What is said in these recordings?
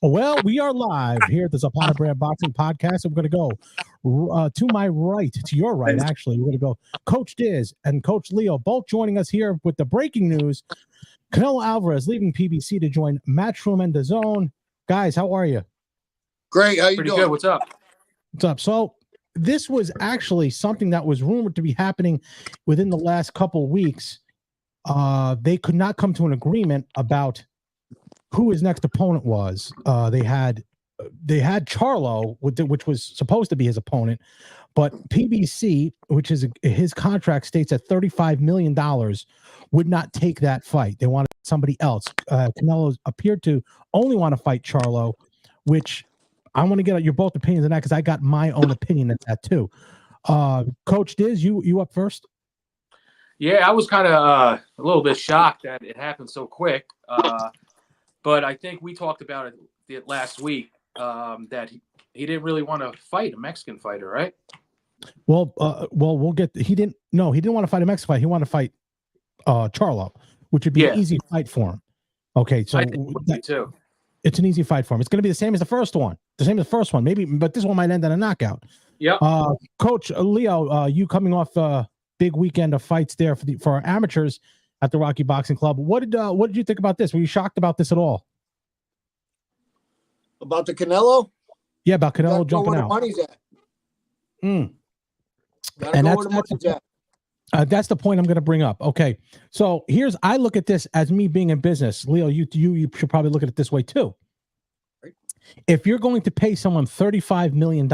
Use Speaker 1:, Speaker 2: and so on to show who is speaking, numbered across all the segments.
Speaker 1: Well, we are live here at the Zapata Brand Boxing Podcast. I'm going to go to my right, to your right, actually. We're going to go Coach Diz and Coach Leo, both joining us here with the breaking news. Canelo Alveraz leaving PBC to join Matchroom and DAZN. Guys, how are you?
Speaker 2: Great. How you
Speaker 3: Pretty
Speaker 2: doing?
Speaker 3: good. What's up?
Speaker 1: What's up? So this was actually something that was rumored to be happening within the last couple weeks. They could not come to an agreement about who his next opponent was. They had Charlo, which was supposed to be his opponent, but PBC, which is his contract states that $35 million, would not take that fight. They wanted somebody else. Canelo appeared to only want to fight Charlo, which I want to get your both opinions on that because I got my own opinion at that too. Coach Diz, you up first?
Speaker 3: Yeah, I was kind of a little bit shocked that it happened so quick. But I think we talked about it last week that he didn't really want to fight a Mexican fighter, right?
Speaker 1: Well, we'll get. He didn't want to fight a Mexican fight. He wanted to fight Charlo, which would be an easy fight for him. Okay, so
Speaker 3: I think it would be too.
Speaker 1: It's an easy fight for him. It's going to be the same as the first one. The same as the first one, maybe, but this one might end in a knockout.
Speaker 3: Yeah.
Speaker 1: Coach Leo, you coming off a big weekend of fights there for our amateurs at the Rocky Boxing Club. What did you think about this? Were you shocked about this at all?
Speaker 2: About the Canelo?
Speaker 1: Yeah, about Canelo jumping out.
Speaker 2: Where the money's at.
Speaker 1: And that's the point I'm going to bring up. Okay, so I look at this as me being in business. Leo, you should probably look at it this way too.
Speaker 2: Right.
Speaker 1: If you're going to pay someone $35 million,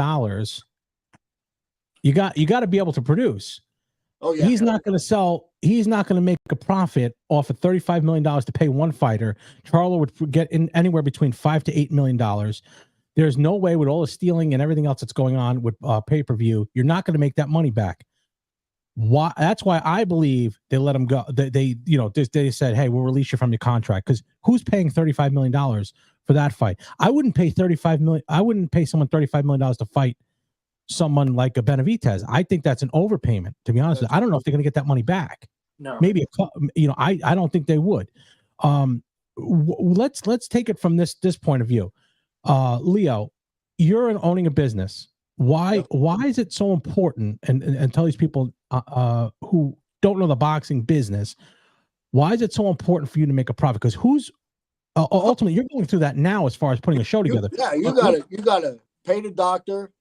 Speaker 1: you got to be able to produce.
Speaker 2: Oh yeah.
Speaker 1: He's not going to sell. He's not going to make a profit off of $35 million to pay one fighter. Charlo would get in anywhere between $5 to $8 million. There's no way with all the stealing and everything else that's going on with pay-per-view, you're not going to make that money back. Why? That's why I believe they let him go. They said, hey, we'll release you from your contract, because who's paying $35 million for that fight? I wouldn't pay $35 million. I wouldn't pay someone $35 million to fight someone like a Benavidez. I think that's an overpayment, to be honest. I don't know if they're going to get that money back.
Speaker 3: No,
Speaker 1: maybe I don't think they would. Let's take it from this point of view. Leo, you're owning a business. Why is it so important? And tell these people who don't know the boxing business, why is it so important for you to make a profit? Because ultimately you're going through that now as far as putting a show together.
Speaker 2: You gotta pay the doctor.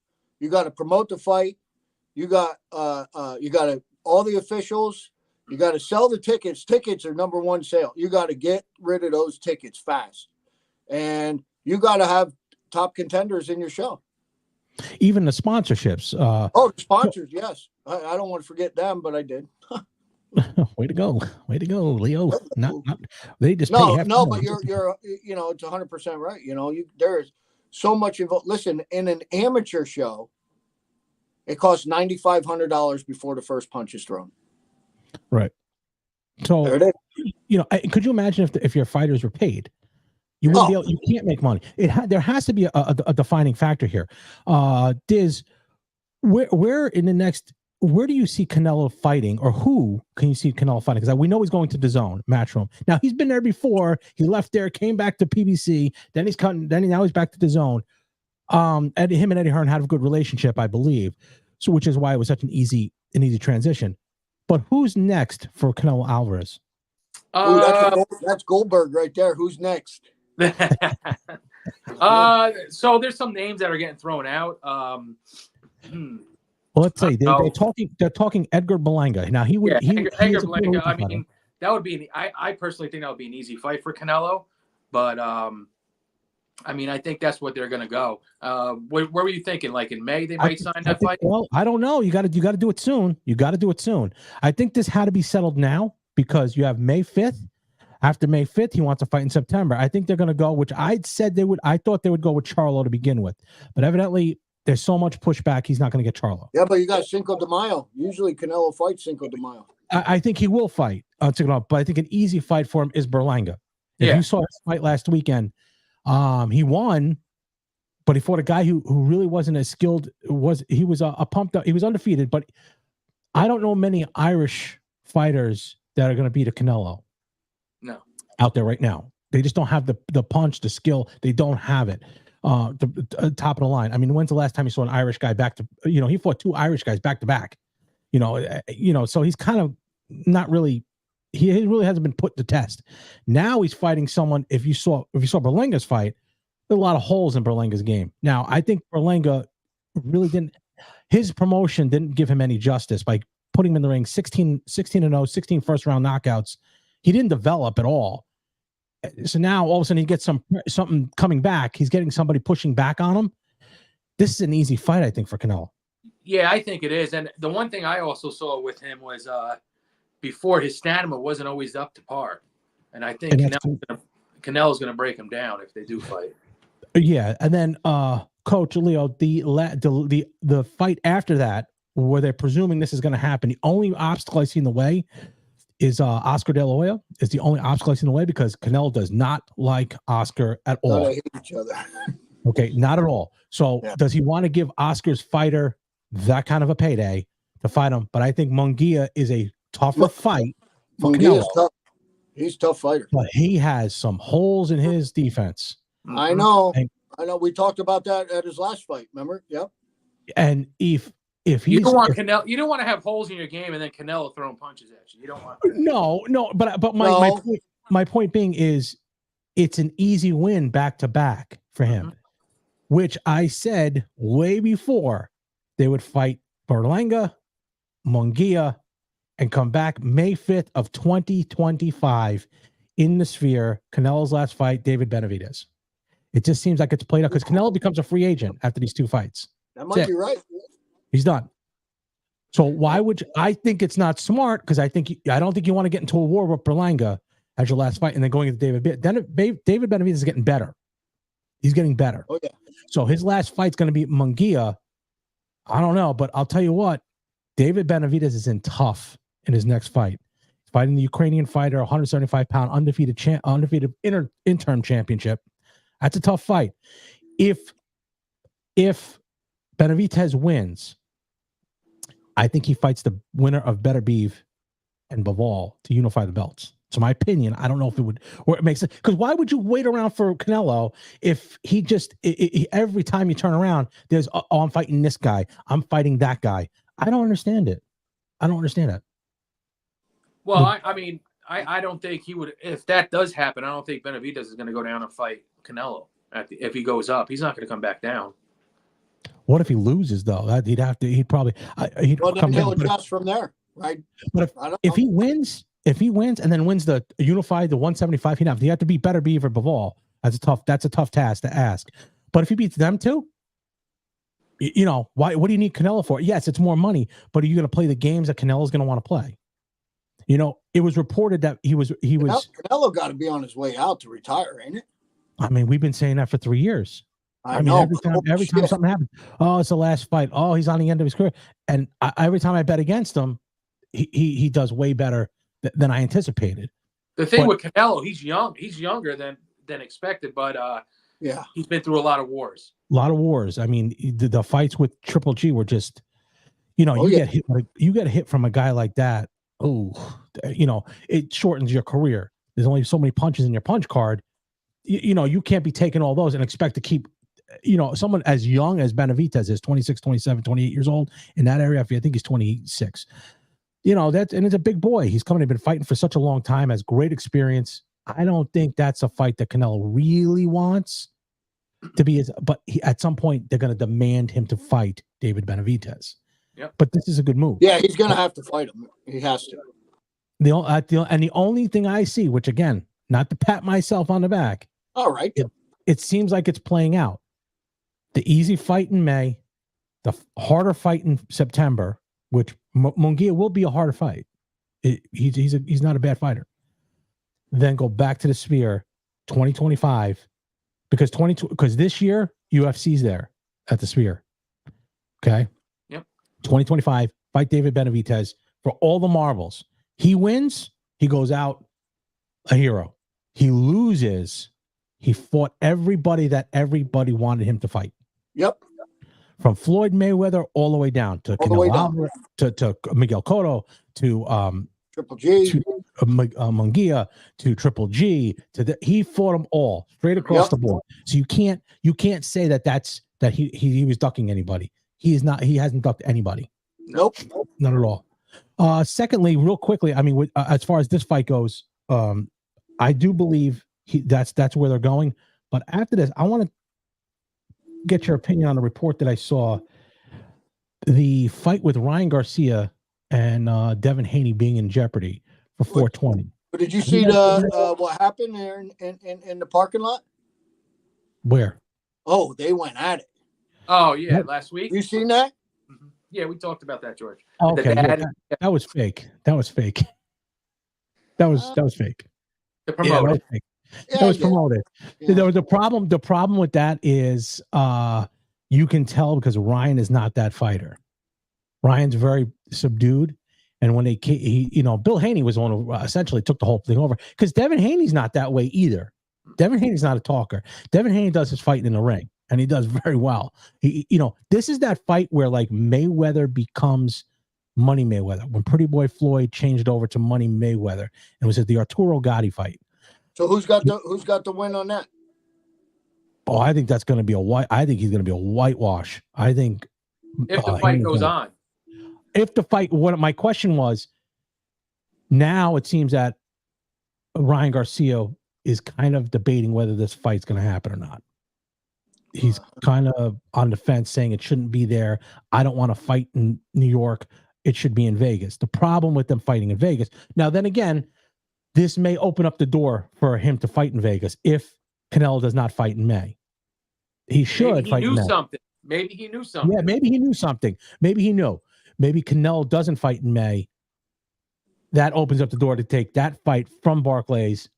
Speaker 2: You got to promote the fight. You got all the officials. You got to sell the tickets. Tickets are number one sale. You got to get rid of those tickets fast, and you got to have top contenders in your show.
Speaker 1: Even the sponsorships.
Speaker 2: The sponsors, yes. I don't want to forget them, but I did.
Speaker 1: Way to go, Leo. Not they just
Speaker 2: no, but you're it's 100% right. There's so much involved. Listen, in an amateur show, it costs $9,500 before the first punch is thrown.
Speaker 1: Right. So
Speaker 2: there it is.
Speaker 1: Could you imagine if your fighters were paid? You wouldn't be able. You can't make money. There has to be a defining factor here. Diz, where in the next? Where do you see Canelo fighting, or who can you see Canelo fighting? Because we know he's going to DAZN, Matchroom. Now he's been there before. He left there, came back to PBC. Then now he's back to DAZN. And him and Eddie Hearn had a good relationship, I believe. So, which is why it was such an easy transition. But who's next for Canelo Alveraz?
Speaker 2: That's Goldberg right there. Who's next?
Speaker 3: So there's some names that are getting thrown out.
Speaker 1: Well, let's say they're talking Edgar Berlanga. Now Edgar
Speaker 3: Berlanga. I mean, that would be. I personally think that would be an easy fight for Canelo, but I mean, I think that's what they're going to go. Where were you thinking? Like in May, they might sign that fight?
Speaker 1: Well, I don't know. You got to do it soon. I think this had to be settled now because you have May 5th. After May 5th, he wants to fight in September. I think they're going to go, which I said they would. I thought they would go with Charlo to begin with, but evidently there's so much pushback. He's not going to get Charlo.
Speaker 2: Yeah, but you got Cinco de Mayo. Usually Canelo fights Cinco de Mayo.
Speaker 1: I think he will fight on Cinco de Mayo, but I think an easy fight for him is Berlanga. If you saw his fight last weekend, he won, but he fought a guy who really wasn't as skilled. He was a pumped up. He was undefeated, but I don't know many Irish fighters that are going to beat a Canelo.
Speaker 3: No,
Speaker 1: out there right now. They just don't have the punch, the skill. They don't have it. The top of the line. I mean, when's the last time you saw an Irish guy he fought 2 Irish guys back to back. So he's kind of not really. He really hasn't been put to test. Now he's fighting someone. If you saw Berlenga's fight, there are a lot of holes in Berlenga's game. Now I think Berlenga really didn't. His promotion didn't give him any justice by putting him in the ring 16-0, 16 first round knockouts. He didn't develop at all. So now all of a sudden he gets something coming back. He's getting somebody pushing back on him. This is an easy fight, I think, for Canelo. Yeah,
Speaker 3: I think it is. And the one thing I also saw with him was before his stamina wasn't always up to par. And I think Canelo's going to break him down if they do fight.
Speaker 1: Yeah, and then Coach Leo, the fight after that, where they're presuming this is going to happen, the only obstacle I see in the way is Oscar De La Hoya is the only obstacle I see in the way because Canelo does not like Oscar at all.
Speaker 2: They hate each other.
Speaker 1: Okay, not at all. So does he want to give Oscar's fighter that kind of a payday to fight him? But I think Munguia is a tougher fight.
Speaker 2: Munguia's tough. He's a tough fighter.
Speaker 1: But he has some holes in his defense.
Speaker 2: I know. We talked about that at his last fight. Remember? Yep.
Speaker 1: And if he's,
Speaker 3: you don't want Canelo, you don't want to have holes in your game and then Canelo throwing punches at you. You don't want.
Speaker 1: No. But my point being is, it's an easy win back to back for him, which I said way before they would fight Berlanga, Munguia, and come back May 5th of 2025 in the Sphere. Canelo's last fight, David Benavidez. It just seems like it's played out because Canelo becomes a free agent after these 2 fights.
Speaker 2: That might be right.
Speaker 1: He's done. So why would I think it's not smart? Because I don't think you want to get into a war with Berlanga as your last fight and then going into David Benavidez is getting better. He's getting better.
Speaker 2: Oh yeah.
Speaker 1: So his last fight's going to be Munguia. I don't know, but I'll tell you what, David Benavidez is in tough in his next fight. He's fighting the Ukrainian fighter, 175-pound undefeated interim championship. That's a tough fight. If Benavidez wins, I think he fights the winner of Beterbiev and Bivol to unify the belts. So my opinion, I don't know if it would, or it makes sense. Because why would you wait around for Canelo if he just, every time you turn around, there's, oh, I'm fighting this guy. I'm fighting that guy. I don't understand it. I don't understand it.
Speaker 3: Well, I don't think he would, if that does happen, I don't think Benavidez is going to go down and fight Canelo if he goes up. He's not going to come back down. What if he loses though? He'd probably
Speaker 2: come down. Adjust from there, right?
Speaker 1: But if he wins and then wins the unified, the 175, he'd have to beat Beterbiev or Bivol. That's a tough task to ask. But if he beats them too, why? What do you need Canelo for? Yes, it's more money, but are you going to play the games that Canelo's going to want to play? It was reported that he was
Speaker 2: Canelo got to be on his way out to retire, ain't it?
Speaker 1: I mean, we've been saying that for 3 years.
Speaker 2: I know.
Speaker 1: Every time something happens, oh, it's the last fight. Oh, he's on the end of his career. And every time I bet against him, he does way better than I anticipated.
Speaker 3: The thing with Canelo, he's young. He's younger than expected, but he's been through a lot of wars.
Speaker 1: A lot of wars. I mean, the fights with Triple G were just, get hit. You get a hit from a guy like that. Oh, it shortens your career. There's only so many punches in your punch card. You can't be taking all those and expect to keep, someone as young as Benavidez is 26, 27, 28 years old in that area. I think he's 26. And it's a big boy. He's been fighting for such a long time, has great experience. I don't think that's a fight that Canelo really wants to be. But at some point, they're going to demand him to fight David Benavidez.
Speaker 3: Yep.
Speaker 1: But this is a good move.
Speaker 2: Yeah, he's going to have to fight him. He has to.
Speaker 1: The only thing I see, which again, not to pat myself on the back.
Speaker 2: All right.
Speaker 1: It seems like it's playing out. The easy fight in May, the harder fight in September, which Munguia will be a harder fight. He's not a bad fighter. Then go back to the Sphere, 2025, because this year UFC's there at the Sphere. Okay.
Speaker 3: Yep.
Speaker 1: 2025, fight David Benavidez for all the marbles. He wins, he goes out a hero. He loses, he fought everybody that everybody wanted him to fight.
Speaker 2: Yep.
Speaker 1: From Floyd Mayweather all the way down to Canelo Alveraz, to Miguel Cotto, to
Speaker 2: Triple G,
Speaker 1: to Munguia, to Triple G, he fought them all straight across the board. So you can't say that he was ducking anybody. He is not. He hasn't ducked anybody.
Speaker 2: nope.
Speaker 1: Not at all. Secondly, real quickly, I mean, as far as this fight goes, I do believe that's where they're going. But after this, I want to get your opinion on the report that I saw. The fight with Ryan Garcia and Devin Haney being in jeopardy for 420.
Speaker 2: But did you see what happened there in the parking lot?
Speaker 1: Where?
Speaker 2: Oh, they went at it.
Speaker 3: Oh yeah, last week.
Speaker 2: You seen that?
Speaker 3: Mm-hmm. Yeah, we talked about that, George.
Speaker 1: Okay, that was fake. That was fake. That was fake.
Speaker 3: The promoter.
Speaker 1: That was fake. That was promoted. Yeah. There was a problem. The problem with that is you can tell because Ryan is not that fighter. Ryan's very subdued. And when Bill Haney was the one who essentially took the whole thing over because Devin Haney's not that way either. Devin Haney's not a talker. Devin Haney does his fighting in the ring and he does very well. This is that fight where like Mayweather becomes Money Mayweather when Pretty Boy Floyd changed over to Money Mayweather and it was the Arturo Gatti fight.
Speaker 2: So who's got the win on that?
Speaker 1: Oh, I think that's going to be I think he's going to be a whitewash. I think
Speaker 3: if the fight goes on.
Speaker 1: If the fight, my question was, now it seems that Ryan Garcia is kind of debating whether this fight's going to happen or not. He's kind of on the fence saying it shouldn't be there. I don't want to fight in New York. It should be in Vegas. The problem with them fighting in Vegas. Now, then again, this may open up the door for him to fight in Vegas if Canelo does not fight in May. He should fight in May.
Speaker 3: Maybe he knew something.
Speaker 1: Yeah, maybe he knew something. Maybe he knew. Maybe Canelo doesn't fight in May. That opens up the door to take that fight from Barclays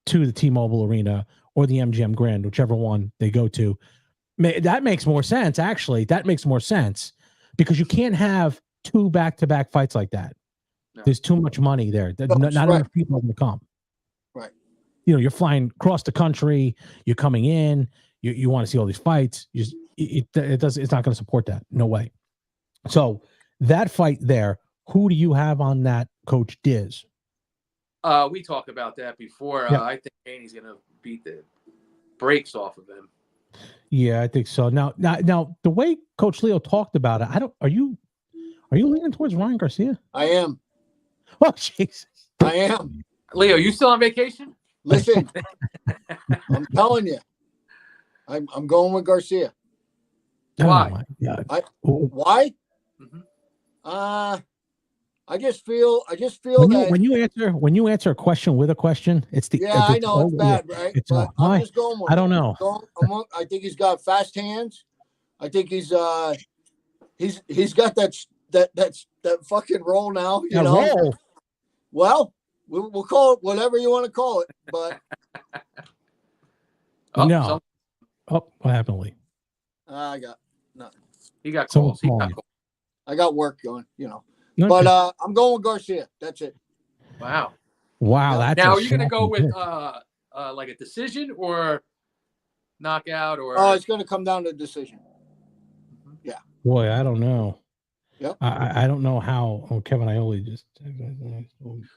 Speaker 1: to the T-Mobile Arena or the MGM Grand, whichever one they go to. That makes more sense, actually. That makes more sense because you can't have two back-to-back fights like that. No. There's too much money there. Not enough people are going to come.
Speaker 2: Right.
Speaker 1: You're flying across the country. You're coming in. You want to see all these fights. It's not going to support that. No way. So that fight there, who do you have on that, Coach Diz?
Speaker 3: We talked about that before. I think Haney's going to beat the brakes off of him.
Speaker 1: Yeah, I think so. Now, the way Coach Leo talked about it, are you leaning towards Ryan Garcia?
Speaker 2: I am.
Speaker 1: Oh, Jesus.
Speaker 2: I am.
Speaker 3: Leo, you still on vacation?
Speaker 2: Listen, I'm telling you, I'm going with Garcia.
Speaker 3: Why?
Speaker 2: Why? Mm-hmm. I just feel
Speaker 1: when you answer a question with a question, it's the
Speaker 2: I know it's bad, right? But I'm just going with
Speaker 1: I don't know.
Speaker 2: I think he's got fast hands. I think he's got that fucking roll now. You know. Roll. Well, we'll call it whatever you want to call it, but
Speaker 1: no. Oh, what happened, Lee?
Speaker 2: I got nothing.
Speaker 3: He got calls.
Speaker 2: I got work going, you know.
Speaker 1: Okay.
Speaker 2: But I'm going with Garcia. That's it.
Speaker 3: Wow.
Speaker 1: That's
Speaker 3: now are you gonna go with like a decision or knockout or
Speaker 2: it's gonna come down to a decision. Yeah.
Speaker 1: Boy, I don't know.
Speaker 2: Yep.
Speaker 1: I don't know how Kevin Iole just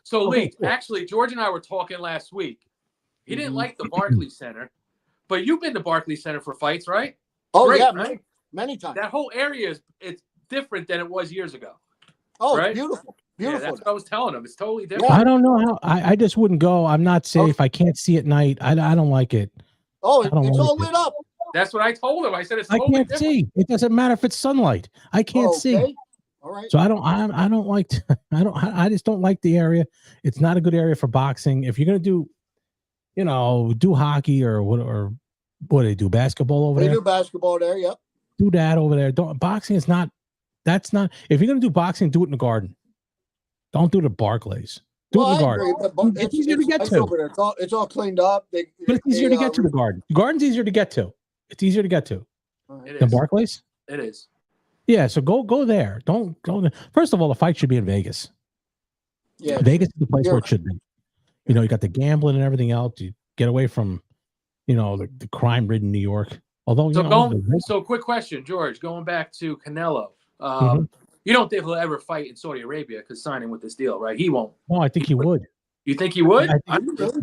Speaker 3: so Lee, actually George and I were talking last week. He didn't like the Barclays Center, but you've been to Barclays Center for fights, right?
Speaker 2: Oh, great, yeah,
Speaker 3: right?
Speaker 2: Many times.
Speaker 3: That whole area it's different than it was years ago.
Speaker 2: Oh,
Speaker 3: right?
Speaker 2: Beautiful.
Speaker 3: Yeah, that's what I was telling him. It's totally different.
Speaker 1: I don't know how. I just wouldn't go. I'm not safe. I can't see at night. I don't like it.
Speaker 2: Oh, it's all lit up.
Speaker 3: That's what I told him. I said it's totally
Speaker 1: can't
Speaker 3: different.
Speaker 1: See. It doesn't matter if it's sunlight. I can't see.
Speaker 2: All right.
Speaker 1: So I don't like. I just don't like the area. It's not a good area for boxing. If you're gonna do, do hockey or what do they do? Basketball over there.
Speaker 2: They do basketball there. Yep.
Speaker 1: Do that over there. Boxing is not. That's not. If you're gonna do boxing, do it in the Garden. Don't do the Barclays. Do it in the Garden. It's easier to get to.
Speaker 2: Over there. It's all cleaned up.
Speaker 1: But it's easier to get to the Garden. The Garden's easier to get to. It's easier to get to. Than Barclays?
Speaker 3: It is.
Speaker 1: Yeah, so go there. Don't go there. First of all, the fight should be in Vegas.
Speaker 2: Yeah.
Speaker 1: Vegas is the place where it should be. You got the gambling and everything else. You get away from, the crime-ridden New York. Although,
Speaker 3: so quick question, George, going back to Canelo. You don't think he'll ever fight in Saudi Arabia because signing with this deal, right? He won't.
Speaker 1: No, I think he would.
Speaker 3: You think he would?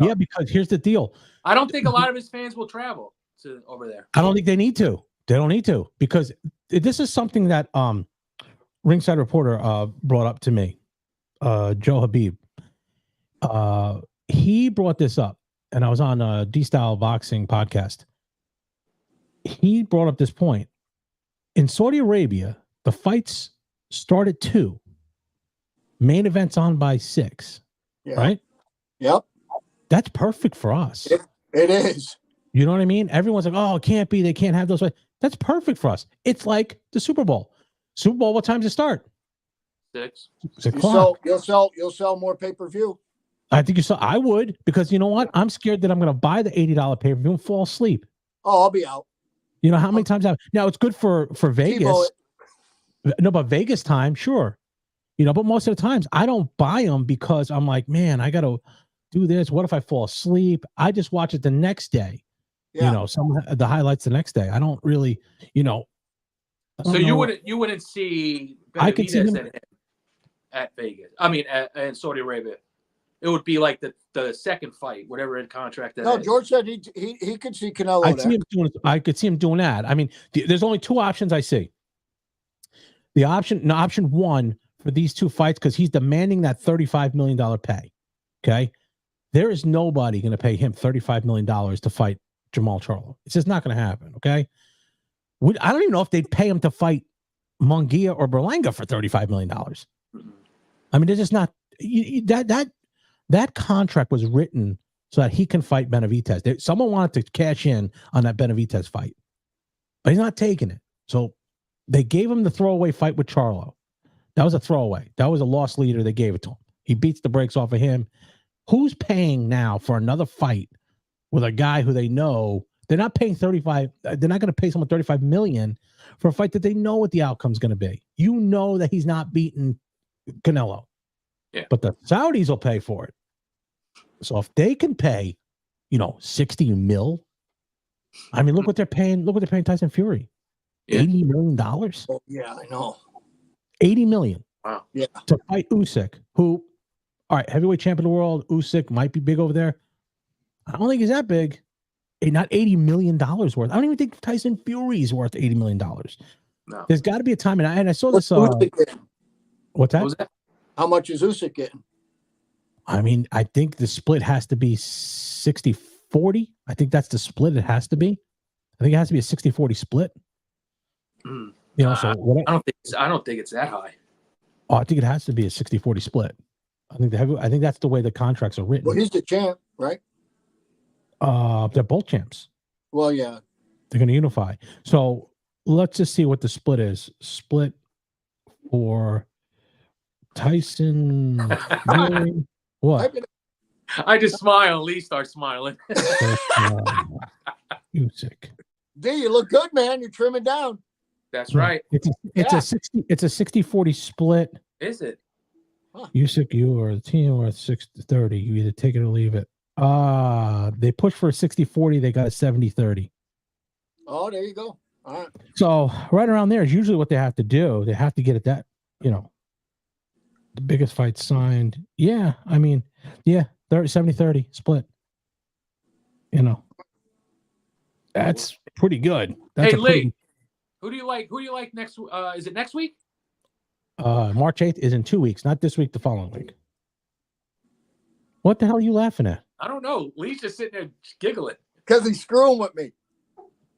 Speaker 1: Yeah, because here's the deal.
Speaker 3: I don't think a lot of his fans will travel to over there.
Speaker 1: I don't think they need to. They don't need to, because this is something that Ringside Reporter brought up to me. Joe Habib. He brought this up, and I was on a D-Style Boxing podcast. He brought up this point. In Saudi Arabia, the fights start at 2. Main events on by 6.
Speaker 2: Yeah.
Speaker 1: Right?
Speaker 2: Yep.
Speaker 1: That's perfect for us.
Speaker 2: It is.
Speaker 1: You know what I mean? Everyone's like, oh, it can't be. They can't have those fights. That's perfect for us. It's like the Super Bowl. Super Bowl, what time does it start?
Speaker 3: 6.
Speaker 1: 6 o'clock.
Speaker 2: You'll sell more pay-per-view.
Speaker 1: I think you saw. I would, because you know what? I'm scared that I'm going to buy the $80 pay-per-view and fall asleep.
Speaker 2: Oh, I'll be out.
Speaker 1: You know how many times now it's good for Vegas. No, but Vegas time, sure. You know, but most of the times I don't buy them because I'm like, man, I got to do this. What if I fall asleep? I just watch it the next day.
Speaker 2: Yeah.
Speaker 1: You know, some of the highlights the next day. I don't really, you know.
Speaker 3: So you wouldn't see
Speaker 1: I could see him
Speaker 3: at Vegas. I mean, in Saudi Arabia. It would be like the second fight, whatever in contract that
Speaker 2: No,
Speaker 3: is.
Speaker 2: George said he could see Canelo.
Speaker 1: I could see him doing that. I mean, there's only 2 options I see. Option 1 for these 2 fights, because he's demanding that $35 million pay. Okay. There is nobody going to pay him $35 million to fight Jamal Charlo. It's just not going to happen. Okay. I don't even know if they'd pay him to fight Munguia or Berlanga for $35 million. I mean, they're just not. That contract was written so that he can fight Benavidez. Someone wanted to cash in on that Benavidez fight, but he's not taking it. So they gave him the throwaway fight with Charlo. That was a throwaway. That was a loss leader. They gave it to him. He beats the brakes off of him. Who's paying now for another fight with a guy who they know they're not paying 35? They're not going to pay someone $35 million for a fight that they know what the outcome's going to be. You know that he's not beating Canelo.
Speaker 3: Yeah.
Speaker 1: But the Saudis will pay for it. So if they can pay, 60 mil, I mean, look what they're paying. Look what they're paying Tyson Fury.
Speaker 3: Yeah.
Speaker 1: $80 million.
Speaker 2: Oh, yeah, I know.
Speaker 1: $80 million.
Speaker 3: Wow.
Speaker 2: Yeah.
Speaker 1: To fight Usyk, who, all right, heavyweight champion of the world. Usyk might be big over there. I don't think he's that big. Not $80 million worth. I don't even think Tyson Fury is worth $80 million.
Speaker 3: No.
Speaker 1: There's got to be a time, and I saw this. What's that?
Speaker 3: What was that?
Speaker 2: How much is Usyk getting?
Speaker 1: I mean, I think the split has to be 60-40. I think that's the split it has to be. I think it has to be a 60-40 split.
Speaker 3: Mm.
Speaker 1: So
Speaker 3: I don't think it's that high.
Speaker 1: Oh, I think it has to be a 60-40 split. I think that's the way the contracts are written.
Speaker 2: Well, he's the champ, right?
Speaker 1: They're both champs.
Speaker 2: Well, yeah.
Speaker 1: They're going to unify. So let's just see what the split is. Split for Tyson. What?
Speaker 3: I just smile. Lee starts smiling.
Speaker 1: Usyk.
Speaker 2: D, you look good, man. You're trimming down.
Speaker 3: That's right.
Speaker 1: It's a 60-40 split.
Speaker 3: Is it?
Speaker 2: Huh.
Speaker 1: Usyk, you or the team are 60-30. You either take it or leave it. They pushed for a 60-40. They got a 70-30.
Speaker 2: Oh, there you go. All right.
Speaker 1: So right around there is usually what they have to do. They have to get it that, the biggest fight signed. Yeah. I mean, yeah, 70-30 split. That's pretty good. That's
Speaker 3: hey, Lee, who do you like next? Is it next week?
Speaker 1: March 8th is in 2 weeks, not this week, the following week. What the hell are you laughing at?
Speaker 3: I don't know. Lee's just sitting there giggling.
Speaker 2: Because he's screwing with me.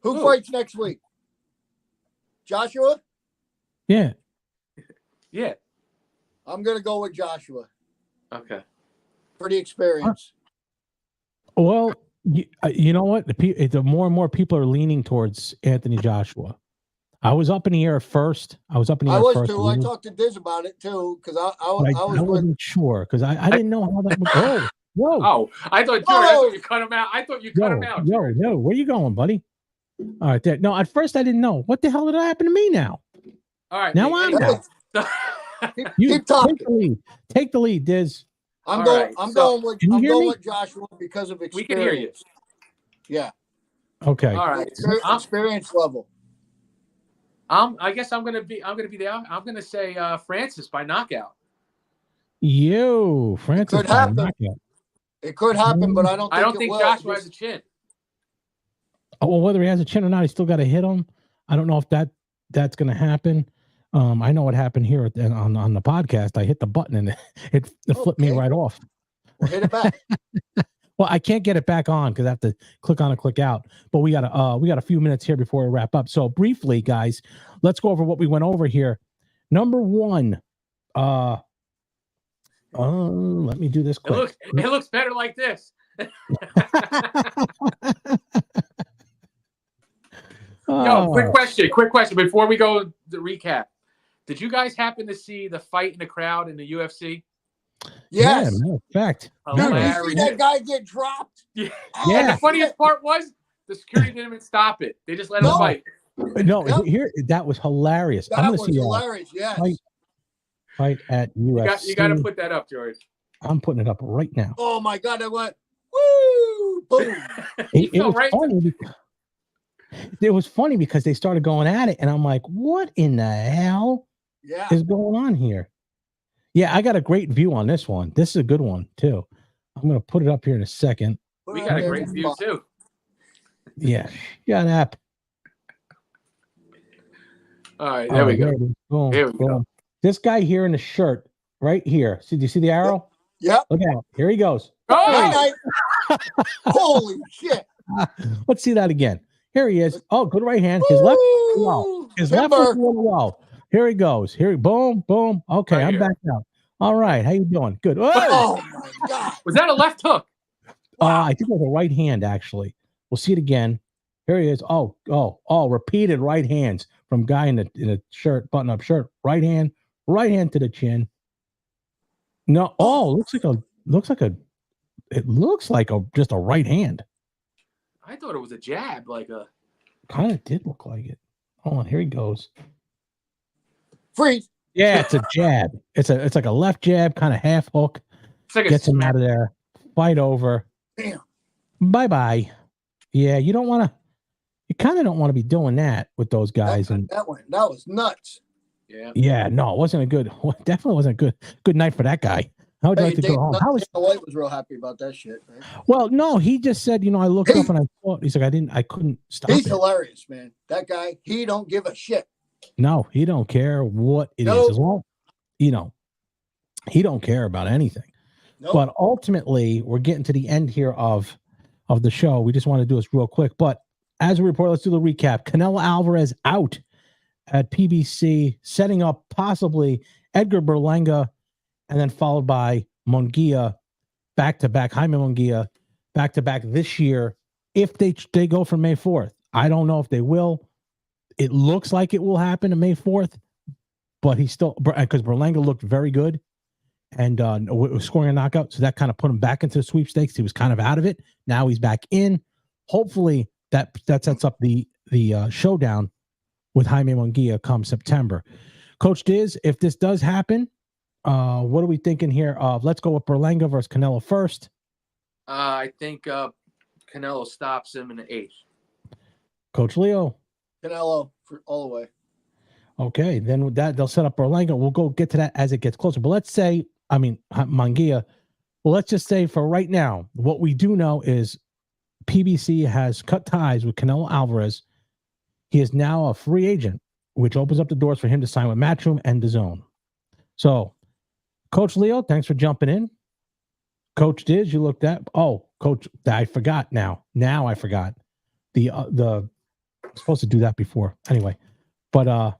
Speaker 2: Who fights next week? Joshua?
Speaker 1: Yeah.
Speaker 3: Yeah.
Speaker 2: I'm going to go with Joshua.
Speaker 3: Okay.
Speaker 2: Pretty experienced.
Speaker 1: Well, you know what? The more and more people are leaning towards Anthony Joshua. I was up in the air at first. I was
Speaker 2: too. I talked to Diz about it too because I
Speaker 1: wasn't sure because I didn't know how that would. Whoa!
Speaker 3: Oh, I thought you cut him out. I thought you cut him out.
Speaker 1: Yo, where you going, buddy? All right, there. No, at first I didn't know. What the hell did happen to me now?
Speaker 3: All right,
Speaker 1: now I'm out.
Speaker 2: Keep talking.
Speaker 1: Take the lead, Diz.
Speaker 2: I'm going with Joshua because of experience.
Speaker 3: We can hear you.
Speaker 2: Yeah.
Speaker 1: Okay.
Speaker 3: All right.
Speaker 2: Experience level.
Speaker 3: I guess I'm gonna say Francis by knockout.
Speaker 1: Francis.
Speaker 2: Could happen. It could happen, but I don't think
Speaker 3: Joshua has a chin.
Speaker 1: Oh, well, whether he has a chin or not, he still got to hit him. I don't know if that's going to happen. I know what happened here on the podcast. I hit the button and it flipped me right off.
Speaker 2: Well, hit it back.
Speaker 1: Well, I can't get it back on because I have to click on and click out. But we got a few minutes here before we wrap up. So briefly, guys, let's go over what we went over here. Number one, let me do this quick.
Speaker 3: It looks better like this. Yo, quick question before we go to the recap. Did you guys happen to see the fight in the crowd in the UFC?
Speaker 2: Yes.
Speaker 1: Yeah, matter of fact.
Speaker 2: Did you see that guy get dropped?
Speaker 3: Yeah.
Speaker 2: Oh,
Speaker 3: And the funniest part was the security didn't even stop it. They just let him fight.
Speaker 1: No, here that was hilarious. I'm gonna see
Speaker 2: hilarious. Yes.
Speaker 1: Fight at UFC.
Speaker 3: You got to put that up, George.
Speaker 1: I'm putting it up right now.
Speaker 2: Oh my God! I went woo, boom.
Speaker 1: It was funny because they started going at it, and I'm like, "What in the hell is going on here?" Yeah, I got a great view on this one. This is a good one too. I'm gonna put it up here in a second.
Speaker 3: We got a great view too.
Speaker 1: Yeah, got that.
Speaker 3: All right, there we go.
Speaker 1: Boom,
Speaker 3: here we go.
Speaker 1: This guy here in the shirt, right here. Do you see the arrow?
Speaker 2: Yep.
Speaker 1: Look out! Here he goes.
Speaker 2: Oh! Holy shit!
Speaker 1: Let's see that again. Here he is. Oh, good right hand. His left. Wow. His left was a little low. Here he goes. Boom, boom. Okay, right, I'm back now. All right, how you doing? Good.
Speaker 2: Oh my God!
Speaker 3: Was that a left hook?
Speaker 1: Wow. I think it was a right hand. Actually, we'll see it again. Here he is. Oh! Repeated right hands from guy in a shirt, button-up shirt. Right hand to the chin. No. Oh, it looks like just a right hand.
Speaker 3: I thought it was a jab,
Speaker 1: Kind of did look like it. Hold on, here he goes.
Speaker 2: Freeze.
Speaker 1: Yeah, it's a jab. It's like a left jab, kind of half hook. Gets him out of there. Fight over.
Speaker 2: Damn.
Speaker 1: Bye. Yeah, you kind of don't want to be doing that with those guys.
Speaker 2: That was nuts.
Speaker 3: Yeah.
Speaker 1: Yeah, no, it wasn't definitely wasn't a good night for that guy. I would like to go home.
Speaker 2: Dana White was real happy about that shit, right?
Speaker 1: Well, no, he just said, I looked up and I thought, he's like, I couldn't stop.
Speaker 2: He's hilarious, man. That guy, he don't give a shit.
Speaker 1: No, he don't care what it is. As long, he don't care about anything. Nope. But ultimately, we're getting to the end here of the show. We just want to do this real quick. But as a report, let's do the recap. Canelo Alveraz out at PBC, setting up possibly Edgar Berlanga, and then followed by Munguia, back-to-back, Jaime Munguia, back-to-back this year, if they go for May 4th. I don't know if they will. It looks like it will happen on May 4th, but he's still, because Berlanga looked very good and was scoring a knockout, so that kind of put him back into the sweepstakes. He was kind of out of it. Now he's back in. Hopefully that sets up the showdown with Jaime Munguia come September. Coach Diz, if this does happen, what are we thinking here of? Let's go with Berlanga versus Canelo first.
Speaker 3: I think Canelo stops him in the 8th.
Speaker 1: Coach Leo.
Speaker 2: Canelo all the way.
Speaker 1: Okay, then with that, they'll set up Berlanga. We'll go get to that as it gets closer. But let's say, Munguia. Well, let's just say for right now, what we do know is PBC has cut ties with Canelo Alveraz. He is now a free agent, which opens up the doors for him to sign with Matchroom and DAZN. So, Coach Leo, thanks for jumping in. Coach Diz, you looked at. Oh, Coach, I forgot now. Now I forgot. I'm supposed to do that before. Anyway, but you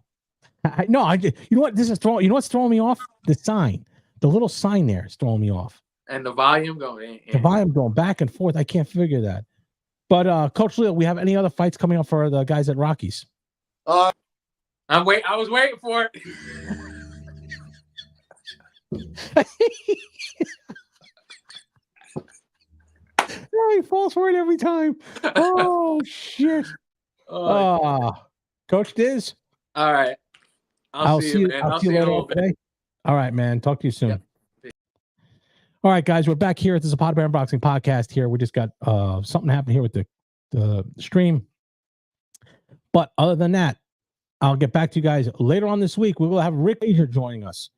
Speaker 1: know what? This is throwing. You know what's throwing me off? The sign, the little sign there is throwing me off.
Speaker 3: And the volume going.
Speaker 1: The volume going back and forth. I can't figure that. But Coach Leo, we have any other fights coming up for the guys at Rockies?
Speaker 3: I was waiting for it.
Speaker 1: He falls for it every time. Oh shit! Coach Diz.
Speaker 3: All right. I'll see you, man.
Speaker 1: I'll see you later today. All right, man. Talk to you soon. Yep. All right, guys. We're back here at the Zapata Bear Unboxing Podcast. Here, we just got something happened here with the stream. But other than that, I'll get back to you guys later on this week. We will have Rick Asia joining us.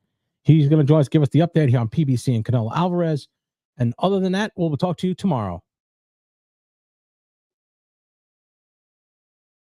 Speaker 1: He's going to join us, give us the update here on PBC and Canelo Alvarez. And other than that, we'll talk to you tomorrow.